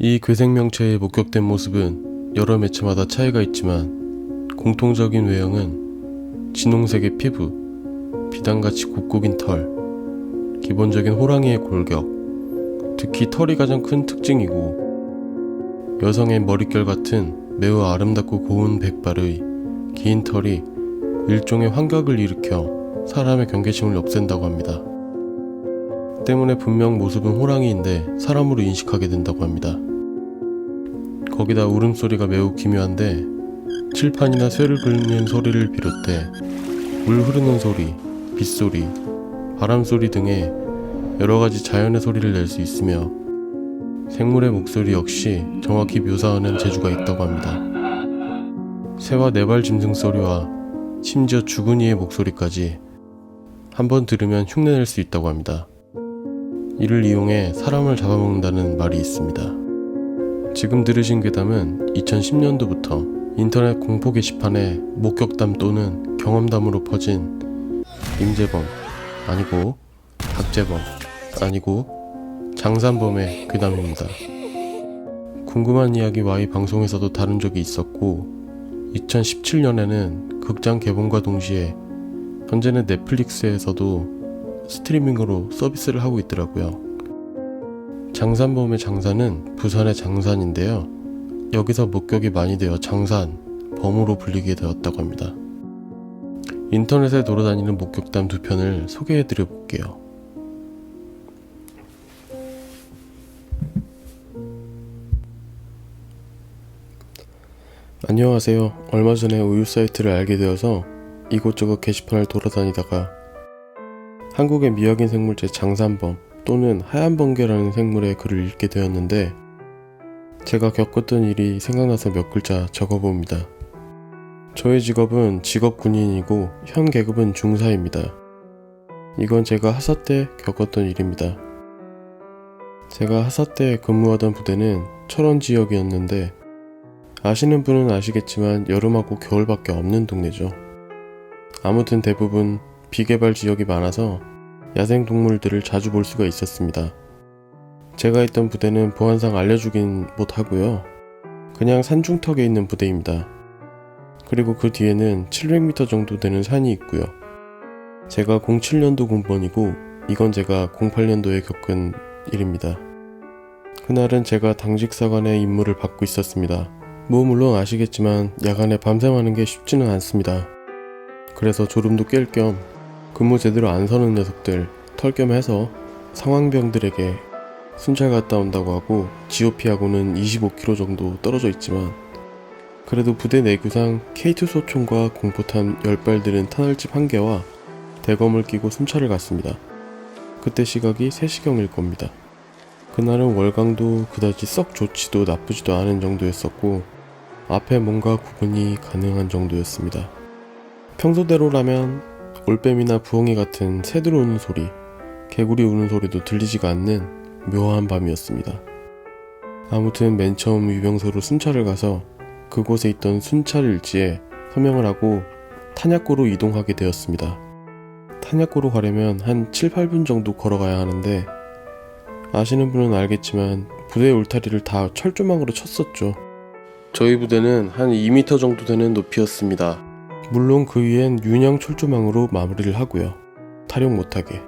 이 괴생명체의 목격된 모습은 여러 매체마다 차이가 있지만 공통적인 외형은 진홍색의 피부, 비단같이 곱고 긴 털, 기본적인 호랑이의 골격, 특히 털이 가장 큰 특징이고 여성의 머릿결 같은 매우 아름답고 고운 백발의 긴 털이 일종의 환각을 일으켜 사람의 경계심을 없앤다고 합니다. 때문에 분명 모습은 호랑이인데 사람으로 인식하게 된다고 합니다. 거기다 울음소리가 매우 기묘한데 칠판이나 쇠를 긁는 소리를 비롯해 물 흐르는 소리, 빗소리, 바람소리 등의 여러가지 자연의 소리를 낼 수 있으며 생물의 목소리 역시 정확히 묘사하는 재주가 있다고 합니다. 새와 네발 짐승 소리와 심지어 죽은 이의 목소리까지 한번 들으면 흉내낼 수 있다고 합니다. 이를 이용해 사람을 잡아먹는다는 말이 있습니다. 지금 들으신 괴담은 2010년도부터 인터넷 공포 게시판에 목격담 또는 경험담으로 퍼진 임재범 아니고 박재범 아니고 장산범의 괴담입니다. 궁금한 이야기 Y 방송에서도 다룬 적이 있었고 2017년에는 극장 개봉과 동시에 현재는 넷플릭스에서도 스트리밍으로 서비스를 하고 있더라고요. 장산범의 장산은 부산의 장산인데요. 여기서 목격이 많이 되어 장산범으로 불리게 되었다고 합니다. 인터넷에 돌아다니는 목격담 2편을 소개해드려 볼게요. 안녕하세요. 얼마 전에 우유 사이트를 알게 되어서 이곳저곳 게시판을 돌아다니다가 한국의 미확인 생물체 장산범 또는 하얀 번개라는 생물의 글을 읽게 되었는데 제가 겪었던 일이 생각나서 몇 글자 적어봅니다. 저의 직업은 직업 군인이고 현 계급은 중사입니다. 이건 제가 하사 때 겪었던 일입니다. 제가 하사 때 근무하던 부대는 철원 지역이었는데 아시는 분은 아시겠지만 여름하고 겨울밖에 없는 동네죠. 아무튼 대부분 비개발 지역이 많아서 야생동물들을 자주 볼 수가 있었습니다. 제가 있던 부대는 보안상 알려주긴 못하고요. 그냥 산중턱에 있는 부대입니다. 그리고 그 뒤에는 700m 정도 되는 산이 있고요. 제가 07년도 공무원이고 이건 제가 08년도에 겪은 일입니다. 그날은 제가 당직사관의 임무를 받고 있었습니다. 물론 아시겠지만 야간에 밤샘하는 게 쉽지는 않습니다. 그래서 졸음도 깰 겸 근무 제대로 안 서는 녀석들 털 겸 해서 상황병들에게 순찰 갔다 온다고 하고 GOP하고는 25km 정도 떨어져 있지만 그래도 부대 내규상 K2 소총과 공포탄 10발 들은 탄알집 1개와 대검을 끼고 순찰을 갔습니다. 그때 시각이 3시경일 겁니다. 그날은 월광도 그다지 썩 좋지도 나쁘지도 않은 정도였었고 앞에 뭔가 구분이 가능한 정도였습니다. 평소대로라면 올빼미나 부엉이 같은 새들 우는 소리, 개구리 우는 소리도 들리지가 않는 묘한 밤이었습니다. 아무튼 맨 처음 유병소로 순찰을 가서 그곳에 있던 순찰 일지에 서명을 하고 탄약고로 이동하게 되었습니다. 탄약고로 가려면 한 7-8분 정도 걸어가야 하는데 아시는 분은 알겠지만 부대 울타리를 다 철조망으로 쳤었죠. 저희 부대는 한 2m 정도 되는 높이였습니다. 물론 그 위엔 윤양 철조망으로 마무리를 하고요. 탈용 못하게.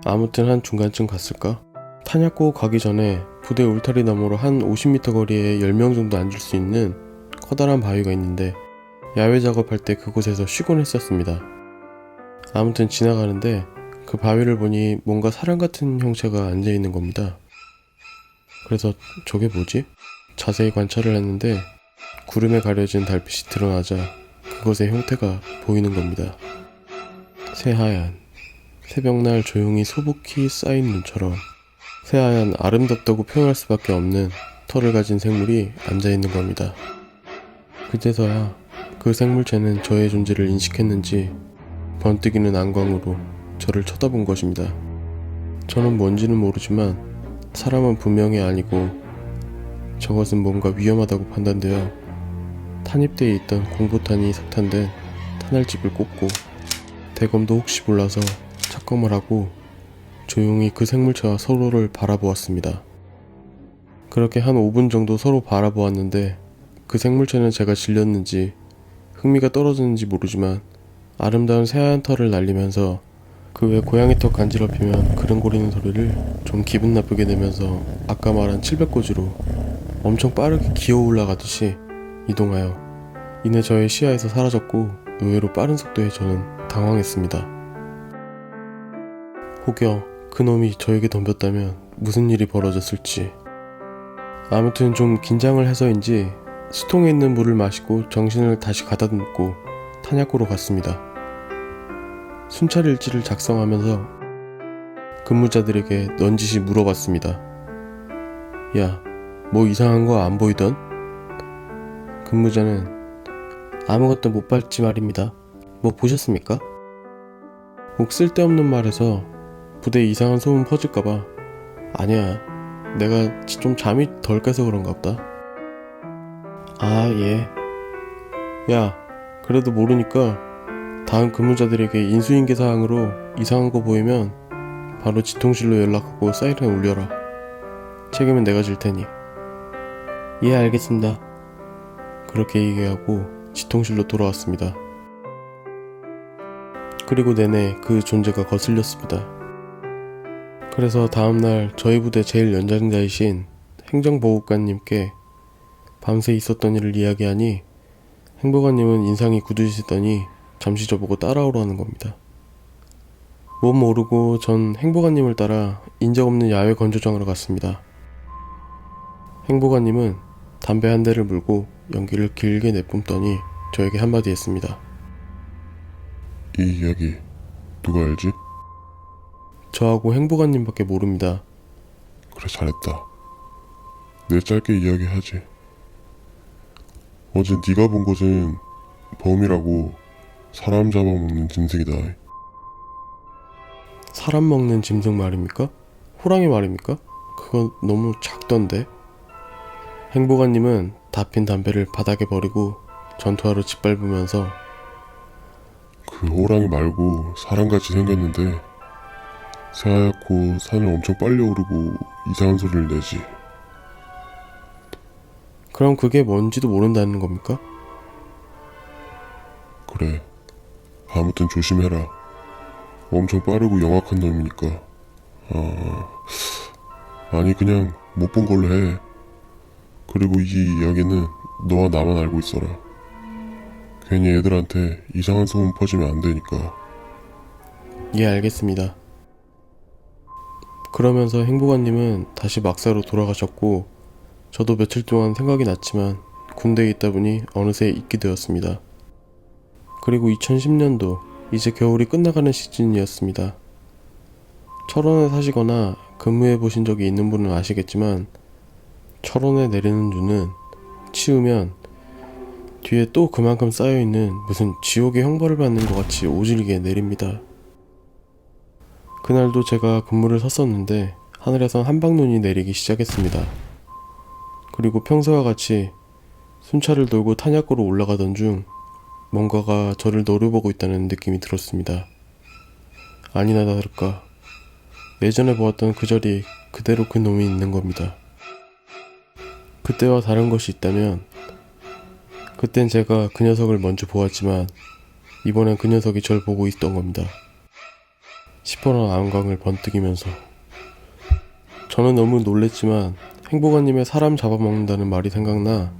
아무튼 한 중간쯤 갔을까? 탄약고 가기 전에 부대 울타리 너머로 한 50m 거리에 10명 정도 앉을 수 있는 커다란 바위가 있는데 야외 작업할 때 그곳에서 쉬곤 했었습니다. 아무튼 지나가는데 그 바위를 보니 뭔가 사람 같은 형체가 앉아있는 겁니다. 그래서 저게 뭐지? 자세히 관찰을 했는데 구름에 가려진 달빛이 드러나자 그것의 형태가 보이는 겁니다. 새하얀, 새벽날 조용히 소복히 쌓인 눈처럼 새하얀 아름답다고 표현할 수밖에 없는 털을 가진 생물이 앉아있는 겁니다. 그제서야 그 생물체는 저의 존재를 인식했는지 번뜩이는 안광으로 저를 쳐다본 것입니다. 저는 뭔지는 모르지만 사람은 분명히 아니고 저것은 뭔가 위험하다고 판단되어 탄입대에 있던 공포탄이 석탄된 탄알집을 꽂고 대검도 혹시 몰라서 착검을 하고 조용히 그 생물체와 서로를 바라보았습니다. 그렇게 한 5분 정도 서로 바라보았는데 그 생물체는 제가 질렸는지 흥미가 떨어졌는지 모르지만 아름다운 새하얀 털을 날리면서 그 외 고양이 턱 간지럽히면 그릉거리는 소리를 좀 기분 나쁘게 내면서 아까 말한 700고지로 엄청 빠르게 기어 올라가듯이 이동하여 이내 저의 시야에서 사라졌고 의외로 빠른 속도에 저는 당황했습니다. 혹여 그놈이 저에게 덤볐다면 무슨 일이 벌어졌을지. 아무튼 좀 긴장을 해서인지 수통에 있는 물을 마시고 정신을 다시 가다듬고 탄약고로 갔습니다. 순찰일지를 작성하면서 근무자들에게 넌지시 물어봤습니다. 야, 뭐 이상한 거 안 보이던? 근무자는 아무것도 못 봤지 말입니다. 뭐 보셨습니까? 혹 쓸데없는 말에서 부대에 이상한 소문 퍼질까봐 아니야, 내가 좀 잠이 덜 깨서 그런가 보다. 아, 예. 야, 그래도 모르니까 다음 근무자들에게 인수인계사항으로 이상한 거 보이면 바로 지통실로 연락하고 사이렌 울려라. 책임은 내가 질 테니. 예, 알겠습니다. 그렇게 얘기하고 지통실로 돌아왔습니다. 그리고 내내 그 존재가 거슬렸습니다. 그래서 다음날 저희 부대 제일 연장자이신 행정보호관님께 밤새 있었던 일을 이야기하니 행보관님은 인상이 굳으시더니 잠시 저보고 따라오라는 겁니다. 못 모르고 전 행보관님을 따라 인적 없는 야외 건조장으로 갔습니다. 행보관님은 담배 한 대를 물고 연기를 길게 내뿜더니 저에게 한마디 했습니다. 이 이야기 누가 알지? 저하고 행보관님밖에 모릅니다. 그래, 잘했다. 내 짧게 이야기하지. 어제 네가 본 것은 범이라고 사람 잡아먹는 짐승이다. 사람 먹는 짐승 말입니까? 호랑이 말입니까? 그건 너무 작던데. 행보관님은 다 핀 담배를 바닥에 버리고 전투화로 짓밟으면서 그 호랑이 말고 사람같이 생겼는데 새하얗고 산을 엄청 빨리 오르고 이상한 소리를 내지. 그럼 그게 뭔지도 모른다는 겁니까? 그래, 아무튼 조심해라. 엄청 빠르고 영악한 놈이니까. 아니 그냥 못 본 걸로 해. 그리고 이 이야기는 너와 나만 알고 있어라. 괜히 애들한테 이상한 소문 퍼지면 안 되니까. 예, 알겠습니다. 그러면서 행보관님은 다시 막사로 돌아가셨고 저도 며칠 동안 생각이 났지만 군대에 있다 보니 어느새 잊게 되었습니다. 그리고 2010년도 이제 겨울이 끝나가는 시즌이었습니다. 철원에 사시거나 근무해 보신 적이 있는 분은 아시겠지만 철원에 내리는 눈은 치우면 뒤에 또 그만큼 쌓여있는 무슨 지옥의 형벌을 받는 것 같이 오지게 내립니다. 그날도 제가 근무를 섰었는데 하늘에선 한방눈이 내리기 시작했습니다. 그리고 평소와 같이 순찰을 돌고 탄약고로 올라가던 중 뭔가가 저를 노려보고 있다는 느낌이 들었습니다. 아니나 다를까 예전에 보았던 그 자리 그대로 그 놈이 있는 겁니다. 그때와 다른 것이 있다면 그땐 제가 그 녀석을 먼저 보았지만 이번엔 그 녀석이 절 보고 있던 겁니다. 시퍼런 안광을 번뜩이면서 저는 너무 놀랬지만 행보관님의 사람 잡아먹는다는 말이 생각나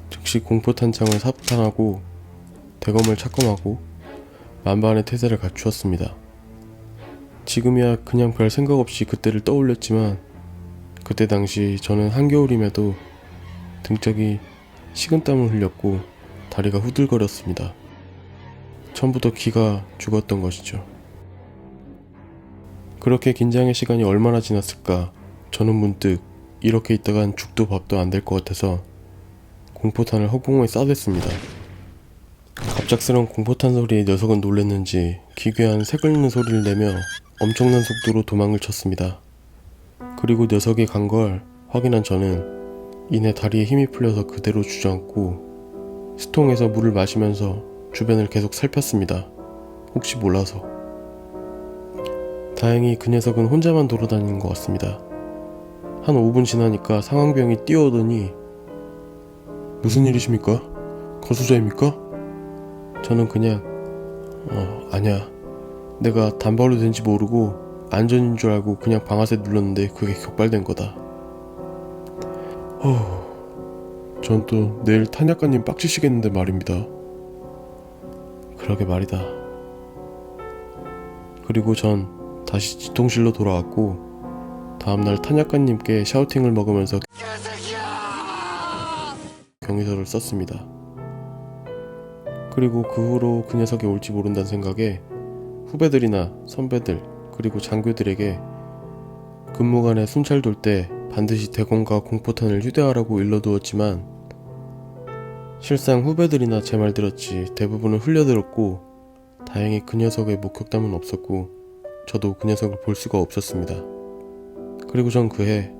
즉시 공포탄창을 삽탄하고 대검을 착검하고 만반의 태세를 갖추었습니다. 지금이야 그냥 별 생각 없이 그때를 떠올렸지만 그때 당시 저는 한겨울임에도 등짝이 식은땀을 흘렸고 다리가 후들거렸습니다. 처음부터 기가 죽었던 것이죠. 그렇게 긴장의 시간이 얼마나 지났을까. 저는 문득 이렇게 있다간 죽도 밥도 안 될 것 같아서 공포탄을 허공에 쏴댔습니다. 갑작스런 공포탄 소리에 녀석은 놀랐는지 기괴한 새 긁는 소리를 내며 엄청난 속도로 도망을 쳤습니다. 그리고 녀석이 간 걸 확인한 저는 이내 다리에 힘이 풀려서 그대로 주저앉고 수통에서 물을 마시면서 주변을 계속 살폈습니다. 혹시 몰라서. 다행히 그 녀석은 혼자만 돌아다니는 것 같습니다. 한 5분 지나니까 상황병이 뛰어오더니 무슨 일이십니까? 거수자입니까? 저는 그냥 아니야. 내가 단발로 된지 모르고 안전인 줄 알고 그냥 방아쇠 눌렀는데 그게 격발된 거다. 전 또 내일 탄약관님 빡치시겠는데 말입니다. 그러게 말이다. 그리고 전 다시 지통실로 돌아왔고 다음날 탄약관님께 샤우팅을 먹으면서 경위서를 썼습니다. 그리고 그 후로 그 녀석이 올지 모른다는 생각에 후배들이나 선배들 그리고 장교들에게 근무간에 순찰 돌 때 반드시 대검과 공포탄을 휴대하라고 일러두었지만 실상 후배들이나 제 말 들었지 대부분은 흘려들었고 다행히 그 녀석의 목격담은 없었고 저도 그 녀석을 볼 수가 없었습니다. 그리고 전 그해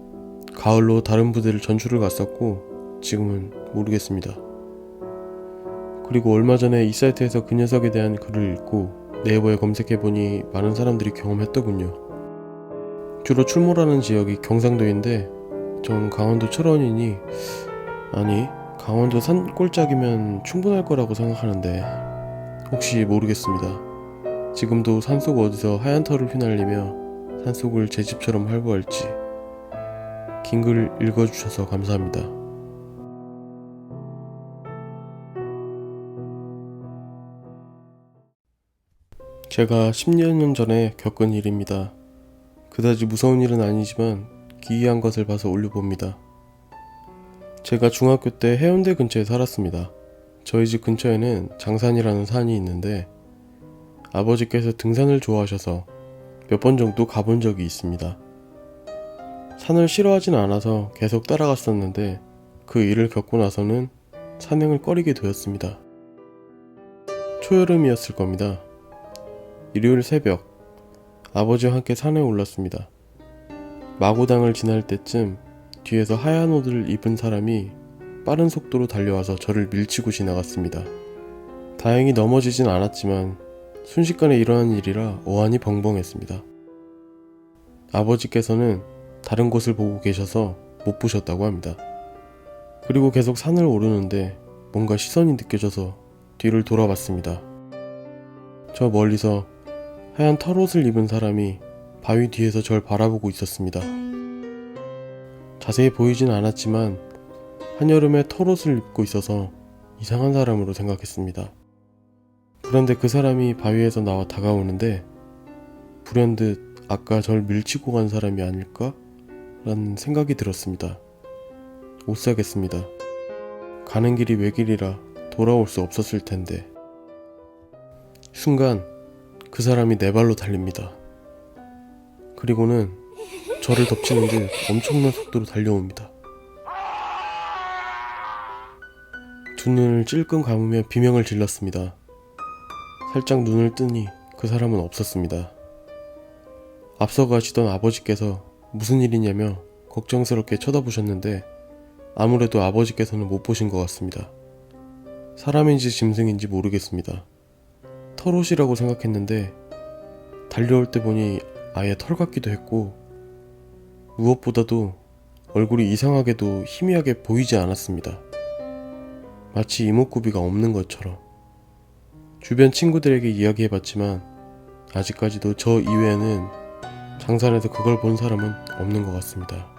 가을로 다른 부대를 전출을 갔었고 지금은 모르겠습니다. 그리고 얼마 전에 이 사이트에서 그 녀석에 대한 글을 읽고 네이버에 검색해보니 많은 사람들이 경험했더군요. 주로 출몰하는 지역이 경상도인데 전 강원도 철원이니 아니 강원도 산골짜기면 충분할 거라고 생각하는데 혹시 모르겠습니다. 지금도 산속 어디서 하얀 털을 휘날리며 산속을 제 집처럼 활보할지. 긴 글 읽어주셔서 감사합니다. 제가 10여 년 전에 겪은 일입니다. 그다지 무서운 일은 아니지만 기이한 것을 봐서 올려봅니다. 제가 중학교 때 해운대 근처에 살았습니다. 저희 집 근처에는 장산이라는 산이 있는데 아버지께서 등산을 좋아하셔서 몇 번 정도 가본 적이 있습니다. 산을 싫어하진 않아서 계속 따라갔었는데 그 일을 겪고 나서는 산행을 꺼리게 되었습니다. 초여름이었을 겁니다. 일요일 새벽 아버지와 함께 산에 올랐습니다. 마고당을 지날 때쯤 뒤에서 하얀 옷을 입은 사람이 빠른 속도로 달려와서 저를 밀치고 지나갔습니다. 다행히 넘어지진 않았지만 순식간에 일어난 일이라 어안이 벙벙했습니다. 아버지께서는 다른 곳을 보고 계셔서 못 보셨다고 합니다. 그리고 계속 산을 오르는데 뭔가 시선이 느껴져서 뒤를 돌아봤습니다. 저 멀리서 하얀 털옷을 입은 사람이 바위 뒤에서 절 바라보고 있었습니다. 자세히 보이진 않았지만 한여름에 털옷을 입고 있어서 이상한 사람으로 생각했습니다. 그런데 그 사람이 바위에서 나와 다가오는데 불현듯 아까 절 밀치고 간 사람이 아닐까? 라는 생각이 들었습니다. 못 사겠습니다. 가는 길이 외길이라 돌아올 수 없었을 텐데. 순간 그 사람이 네 발로 달립니다. 그리고는 저를 덮치는 듯 엄청난 속도로 달려옵니다. 두 눈을 찔끔 감으며 비명을 질렀습니다. 살짝 눈을 뜨니 그 사람은 없었습니다. 앞서 가시던 아버지께서 무슨 일이냐며 걱정스럽게 쳐다보셨는데 아무래도 아버지께서는 못 보신 것 같습니다. 사람인지 짐승인지 모르겠습니다. 털옷이라고 생각했는데 달려올 때 보니 아예 털 같기도 했고 무엇보다도 얼굴이 이상하게도 희미하게 보이지 않았습니다. 마치 이목구비가 없는 것처럼. 주변 친구들에게 이야기해봤지만 아직까지도 저 이외에는 장산에서 그걸 본 사람은 없는 것 같습니다.